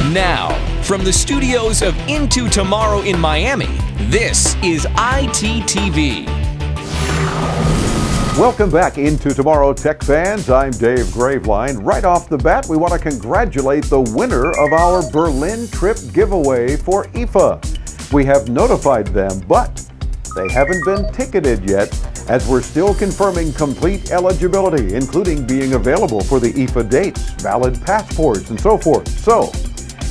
Now, from the studios of Into Tomorrow in Miami, this is ITTV. Welcome back Into Tomorrow, tech fans. I'm Dave Graveline. Right off the bat, we want to congratulate the winner of our Berlin trip giveaway for IFA. We have notified them, but they haven't been ticketed yet, as we're still confirming complete eligibility, including being available for the IFA dates, valid passports, and so forth. So,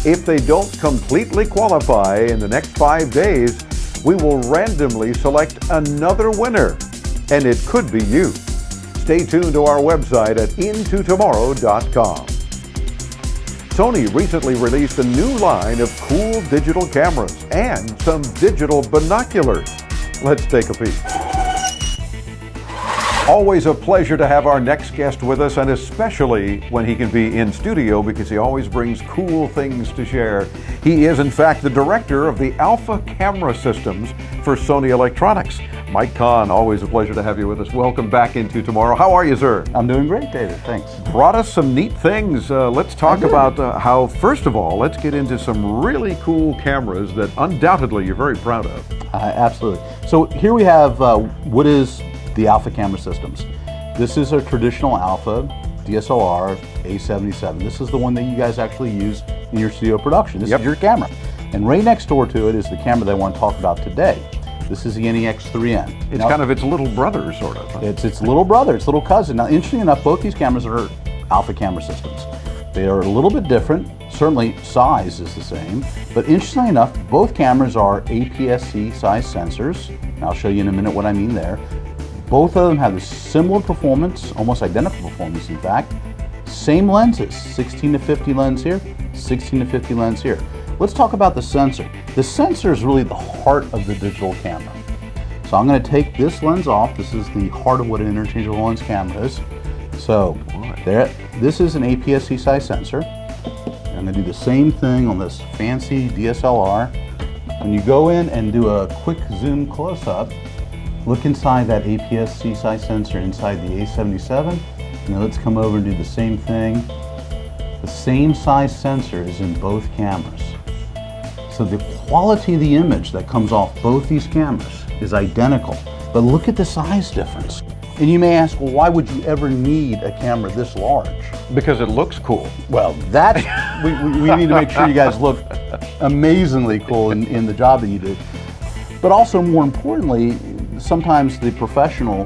if they don't completely qualify in the next 5 days, we will randomly select another winner, and it could be you. Stay tuned to our website at intotomorrow.com. Sony recently released a new line of cool digital cameras and some digital binoculars. Let's take a peek. Always a pleasure to have our next guest with us, and especially when he can be in studio, because he always brings cool things to share. He is, in fact, the director of the Alpha camera systems for Sony Electronics. Mike Kahn, always a pleasure to have you with us. Welcome back Into Tomorrow. How are you, sir? I'm doing great, David. Thanks. Brought us some neat things. Let's talk about how, first of all, let's get into some really cool cameras that undoubtedly you're very proud of. Absolutely. So here we have what is the Alpha camera systems. This is a traditional Alpha DSLR A77. This is the one that you guys actually use in your studio production. This is your camera. And right next door to it is the camera that I want to talk about today. This is the NEX-3N. It's kind of its little brother, sort of. Huh? It's its little brother, its little cousin. Now, interestingly enough, both these cameras are Alpha camera systems. They are a little bit different. Certainly, size is the same. But interestingly enough, both cameras are APS-C size sensors. And I'll show you in a minute what I mean there. Both of them have the similar performance, almost identical performance, in fact. Same lenses, 16 to 50 lens here, 16 to 50 lens here. Let's talk about the sensor. The sensor is really the heart of the digital camera. So I'm going to take this lens off. This is the heart of what an interchangeable lens camera is. So there, this is an APS-C size sensor. I'm going to do the same thing on this fancy DSLR. When you go in and do a quick zoom close-up, look inside that APS-C size sensor inside the A77. Now let's come over and do the same thing. The same size sensor is in both cameras. So the quality of the image that comes off both these cameras is identical. But look at the size difference. And you may ask, well, why would you ever need a camera this large? Because it looks cool. Well, that's, we need to make sure you guys look amazingly cool in the job that you do. But also, more importantly, sometimes the professional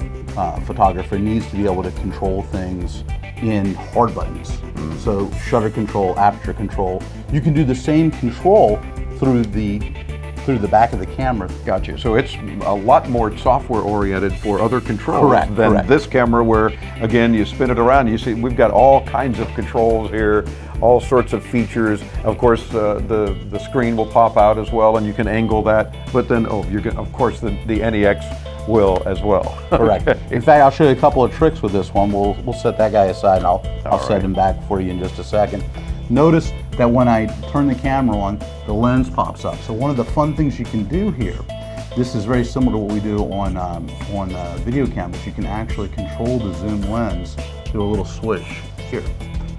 photographer needs to be able to control things in hard buttons. So shutter control, aperture control. You can do the same control through the back of the camera. Gotcha. So it's a lot more software oriented for other controls than this camera, where again you spin it around. You see we've got all kinds of controls here, all sorts of features. Of course, the screen will pop out as well, and you can angle that. But then, of course, the NEX will as well. Correct. In fact, I'll show you a couple of tricks with this one. We'll set that guy aside, and I'll set him back for you in just a second. Notice that when I turn the camera on, the lens pops up. So one of the fun things you can do here, this is very similar to what we do on video cameras. You can actually control the zoom lens through a little switch here.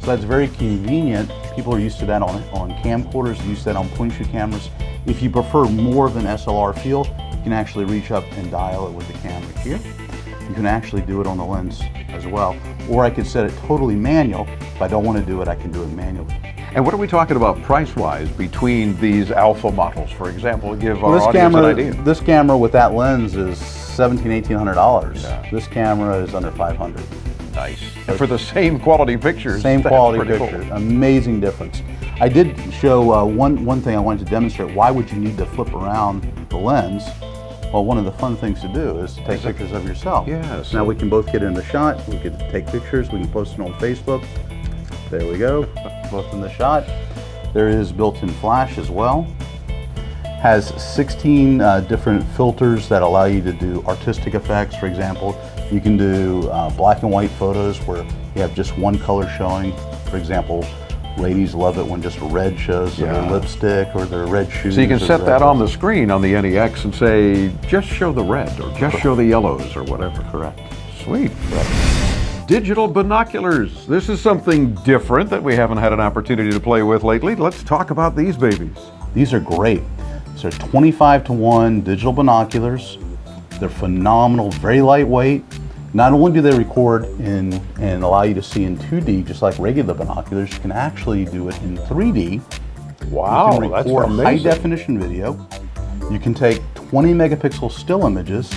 So that's very convenient. People are used to that on camcorders, used to that on point and shoot cameras. If you prefer more of an SLR feel, you can actually reach up and dial it with the camera here. You can actually do it on the lens as well. Or I could set it totally manual. If I don't want to do it, I can do it manually. And what are we talking about price-wise between these Alpha models, for example, to give our audience an idea? This camera with that lens is $1,700–1,800. Yeah. This camera is under $500. Nice. And for the same quality pictures. Same quality picture. Cool. Amazing difference. I did show one thing I wanted to demonstrate. Why would you need to flip around the lens? Well, one of the fun things to do is to take pictures of yourself. Yes. Now we can both get in the shot. We can take pictures. We can post it on Facebook. There we go. Both in the shot. There is built-in flash as well. Has 16 different filters that allow you to do artistic effects. For example, you can do black and white photos where you have just one color showing. For example, ladies love it when just red shows their lipstick or their red shoes. So you can set that on the screen on the NEX and say, just show the red or just show the yellows or whatever. Correct. Sweet. digital binoculars. This is something different that we haven't had an opportunity to play with lately. Let's talk about these babies. These are great. These are 25-to-1 digital binoculars. They're phenomenal, very lightweight. Not only do they record and allow you to see in 2D, just like regular binoculars, you can actually do it in 3D. Wow, you can that's record amazing. high definition video. You can take 20 megapixel still images.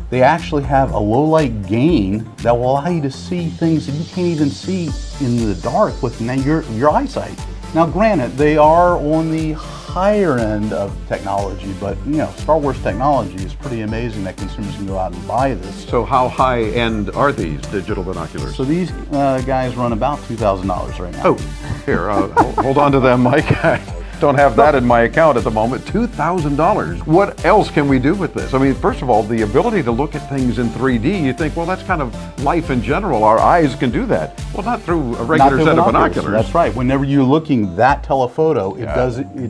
They actually have a low light gain that will allow you to see things that you can't even see in the dark with your eyesight. Now granted, they are on the higher end of technology, but you know, Star Wars technology is pretty amazing that consumers can go out and buy this. So how high end are these digital binoculars? So these guys run about $2,000 right now. Oh, here, hold on to them, Mike. I don't have that in my account at the moment. $2,000. What else can we do with this? I mean, first of all, the ability to look at things in 3D, you think, well, that's kind of life in general. Our eyes can do that. Well, not through a regular set of binoculars. That's right. Whenever you're looking that telephoto, it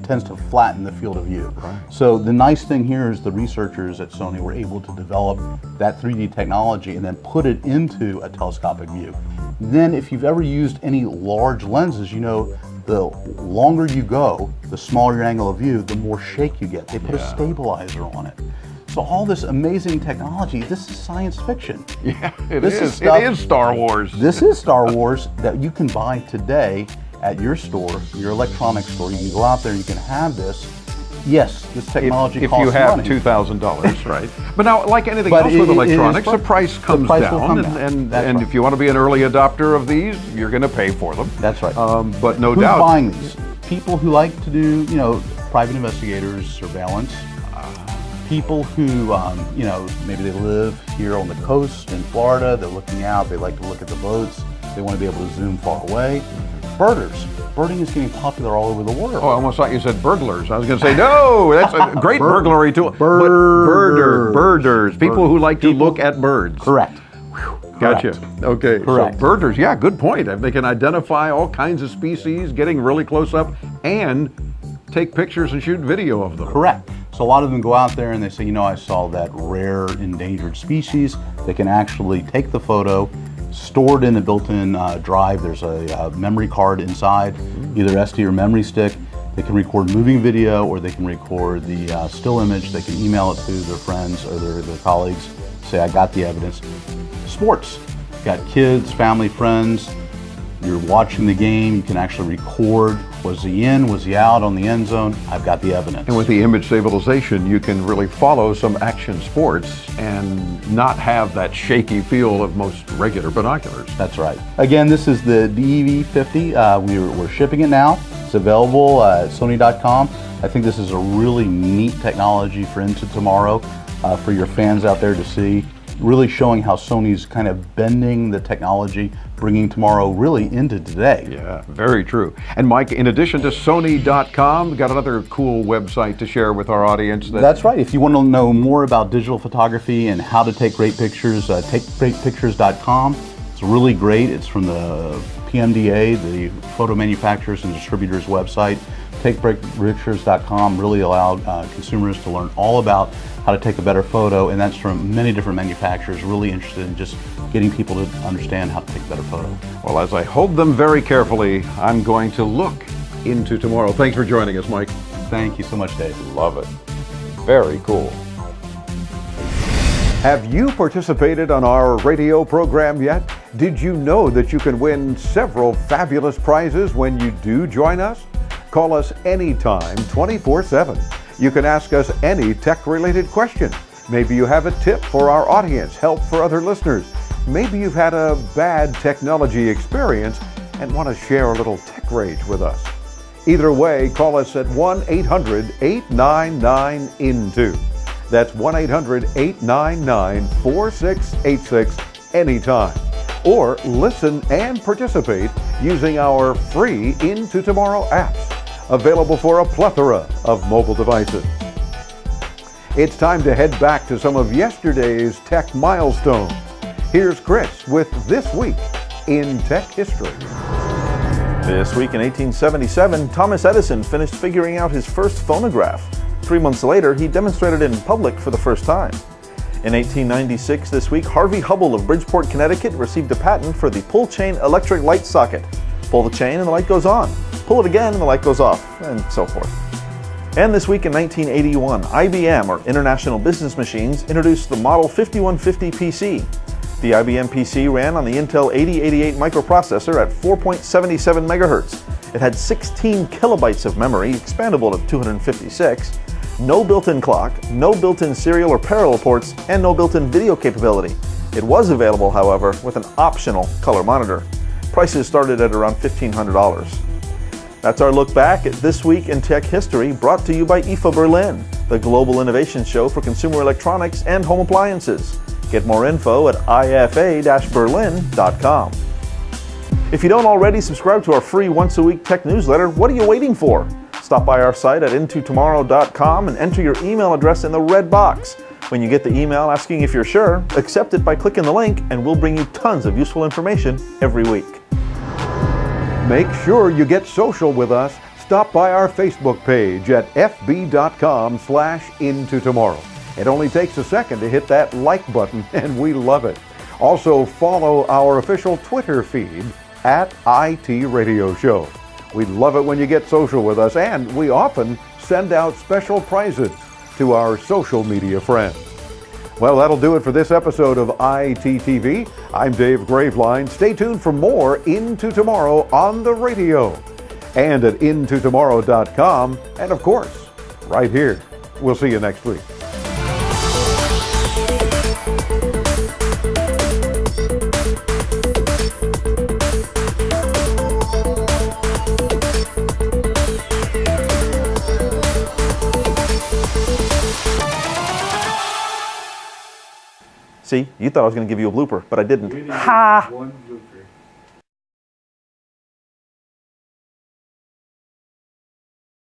tends to flatten the field of view. Right. So the nice thing here is the researchers at Sony were able to develop that 3D technology and then put it into a telescopic view. Then if you've ever used any large lenses, you know, the longer you go, the smaller your angle of view, the more shake you get. They put a stabilizer on it. So all this amazing technology, this is science fiction. Yeah, it This is. stuff- It is Star Wars. This is Star Wars that you can buy today at your store, your electronics store. You can go out there and you can have this. Yes, this technology if costs you have money. $2,000, right? But now, like anything But else with it is electronics, the fun. price comes price will down, come down. and That's right. if you want to be an early adopter of these, you're going to pay for them. That's right. But no Who's doubt, buying these? People who like to do, you know, private investigators, surveillance. People who, you know, maybe they live here on the coast in Florida. They're looking out. They like to look at the boats. They want to be able to zoom far away. Birders. Birding is getting popular all over the world. Oh, I almost thought you said burglars. I was going to say, no, that's a great burglary tool. Birders. Birders. People who like to look at birds. Correct. Gotcha. Correct. Okay. Correct. So birders, yeah, good point. They can identify all kinds of species, getting really close up, and take pictures and shoot video of them. Correct. So a lot of them go out there and they say, you know, I saw that rare endangered species. They can actually take the photo, store it in a built-in drive. There's a memory card inside, either SD or memory stick. They can record moving video, or they can record the still image. They can email it to their friends or their colleagues, say, I got the evidence. Sports. Got kids, family, friends. You're watching the game. You can actually record. Was he in? Was he out on the end zone? I've got the evidence. And with the image stabilization, you can really follow some action sports and not have that shaky feel of most regular binoculars. That's right. Again, this is the DEV-50. We're shipping it now. It's available at Sony.com. I think this is a really neat technology for Into Tomorrow, for your fans out there to see. Really showing how Sony's kind of bending the technology, bringing tomorrow really into today. Yeah, very true. And Mike, in addition to Sony.com, got another cool website to share with our audience. That's right. If you want to know more about digital photography and how to take great pictures, takegreatpictures.com. It's really great. It's from the PMDA, the Photo Manufacturers and Distributors website. TakeGreatPictures.com really allowed consumers to learn all about how to take a better photo, and that's from many different manufacturers, really interested in just getting people to understand how to take a better photo. Well, as I hold them very carefully, I'm going to look into tomorrow. Thanks for joining us, Mike. Thank you so much, Dave. Love it. Very cool. Have you participated on our radio program yet? Did you know that you can win several fabulous prizes when you do join us? Call us anytime, 24/7. You can ask us any tech-related question. Maybe you have a tip for our audience, help for other listeners. Maybe you've had a bad technology experience and want to share a little tech rage with us. Either way, call us at 1-800-899-INTO. That's 1-800-899-4686 anytime. Or listen and participate using our free Into Tomorrow apps, available for a plethora of mobile devices. It's time to head back to some of yesterday's tech milestones. Here's Chris with This Week in Tech History. This week in 1877, Thomas Edison finished figuring out his first phonograph. 3 months later, he demonstrated it in public for the first time. In 1896 this week, Harvey Hubble of Bridgeport, Connecticut received a patent for the pull chain electric light socket. Pull the chain and the light goes on. Pull it again and the light goes off, and so forth. And this week in 1981, IBM, or International Business Machines, introduced the Model 5150 PC. The IBM PC ran on the Intel 8088 microprocessor at 4.77 megahertz. It had 16 kilobytes of memory, expandable to 256, no built-in clock, no built-in serial or parallel ports, and no built-in video capability. It was available, however, with an optional color monitor. Prices started at around $1,500. That's our look back at This Week in Tech History, brought to you by IFA Berlin, the global innovation show for consumer electronics and home appliances. Get more info at ifa-berlin.com. If you don't already subscribe to our free once-a-week tech newsletter, what are you waiting for? Stop by our site at intotomorrow.com and enter your email address in the red box. When you get the email asking if you're sure, accept it by clicking the link and we'll bring you tons of useful information every week. Make sure you get social with us. Stop by our Facebook page at fb.com/intotomorrow. It only takes a second to hit that like button, and we love it. Also, follow our official Twitter feed at IT Radio Show. We love it when you get social with us, and we often send out special prizes to our social media friends. Well, that'll do it for this episode of ITTV. I'm Dave Graveline. Stay tuned for more Into Tomorrow on the radio and at intotomorrow.com, and of course, right here. We'll see you next week. See, you thought I was going to give you a blooper, but I didn't. Ha!